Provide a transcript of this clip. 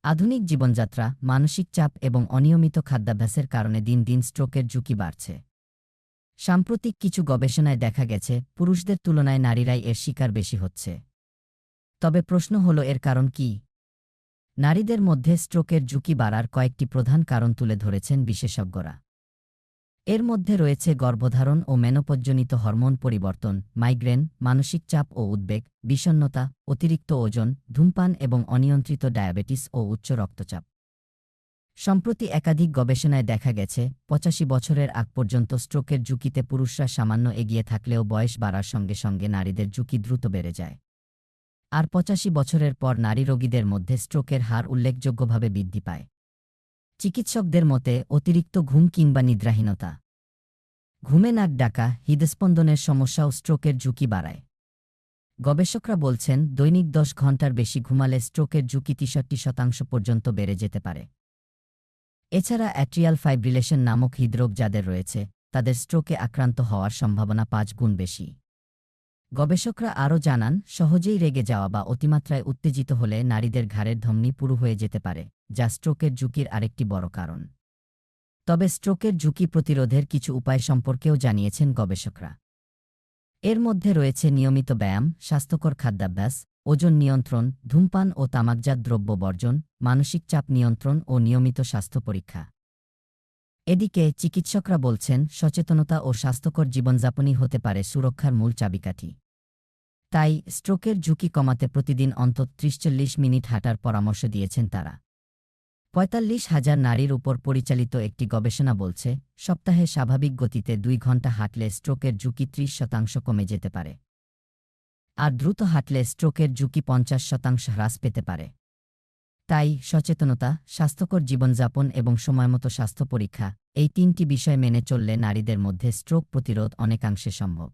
আধুনিক জীবনযাত্রা, মানসিক চাপ এবং অনিয়মিত খাদ্যাভ্যাসের কারণে দিন দিন স্ট্রোকের ঝুঁকি বাড়ছে। সাম্প্রতিক কিছু গবেষণায় দেখা গেছে পুরুষদের তুলনায় নারীরাই এর শিকার বেশি হচ্ছে। তবে প্রশ্ন হল, এর কারণ কি? নারীদের মধ্যে স্ট্রোকের ঝুঁকি বাড়ার কয়েকটি প্রধান কারণ তুলে ধরেছেন বিশেষজ্ঞরা। এর মধ্যে রয়েছে গর্ভধারণ ও মেনোপজজনিত হরমোন পরিবর্তন, মাইগ্রেন, মানসিক চাপ ও উদ্বেগ, বিষণ্ণতা, অতিরিক্ত ওজন, ধূমপান এবং অনিয়ন্ত্রিত ডায়াবেটিস ও উচ্চ রক্তচাপ। সম্প্রতি একাধিক গবেষণায় দেখা গেছে ৮৫ বছরের আগ পর্যন্ত স্ট্রোকের ঝুঁকিতে পুরুষরা সামান্য এগিয়ে থাকলেও বয়স বাড়ার সঙ্গে সঙ্গে নারীদের ঝুঁকি দ্রুত বেড়ে যায়। আর ৮৫ বছরের পর নারী রোগীদের মধ্যে স্ট্রোকের হার উল্লেখযোগ্যভাবে বৃদ্ধি পায়। চিকিৎসকদের মতে অতিরিক্ত ঘুম কিংবা নিদ্রাহীনতা, ঘুমে নাক ডাকা, হৃদস্পন্দনের সমস্যাও স্ট্রোকের ঝুঁকি বাড়ায়। গবেষকরা বলছেন দৈনিক ১০ ঘণ্টার বেশি ঘুমালে স্ট্রোকের ঝুঁকি ৬৩% পর্যন্ত বেড়ে যেতে পারে। এছাড়া অ্যাট্রিয়াল ফাইব্রিলেশন নামক হৃদরোগ যাদের রয়েছে, তাদের স্ট্রোকে আক্রান্ত হওয়ার সম্ভাবনা ৫ গুণ বেশি। গবেষকরা আরও জানান, সহজেই রেগে যাওয়া বা অতিমাত্রায় উত্তেজিত হলে নারীদের ঘাড়ের ধমনী পুরু হয়ে যেতে পারে, যা স্ট্রোকের ঝুঁকির আরেকটি বড় কারণ। তবে স্ট্রোকের ঝুঁকি প্রতিরোধের কিছু উপায় সম্পর্কেও জানিয়েছেন গবেষকরা। এর মধ্যে রয়েছে নিয়মিত ব্যায়াম, স্বাস্থ্যকর খাদ্যাভ্যাস, ওজন নিয়ন্ত্রণ, ধূমপান ও তামাকজাত দ্রব্য বর্জন, মানসিক চাপ নিয়ন্ত্রণ ও নিয়মিত স্বাস্থ্য পরীক্ষা। এদিকে চিকিৎসকরা বলছেন সচেতনতা ও স্বাস্থ্যকর জীবনযাপনই হতে পারে সুরক্ষার মূল চাবিকাঠি। তাই স্ট্রোকের ঝুঁকি কমাতে প্রতিদিন অন্তত ৩০-৪০ মিনিট হাঁটার পরামর্শ দিয়েছেন তারা। ৪৫,০০০ নারীর উপর পরিচালিত একটি গবেষণা বলছে, সপ্তাহে স্বাভাবিক গতিতে ২ ঘণ্টা হাঁটলে স্ট্রোকের ঝুঁকি ৩০% কমে যেতে পারে। আর দ্রুত হাঁটলে স্ট্রোকের ঝুঁকি ৫০% হ্রাস পেতে পারে। তাই সচেতনতা, স্বাস্থ্যকর জীবনযাপন এবং সময়মতো স্বাস্থ্য পরীক্ষা, এই ৩টি বিষয় মেনে চললে নারীদের মধ্যে স্ট্রোক প্রতিরোধ অনেকাংশে সম্ভব।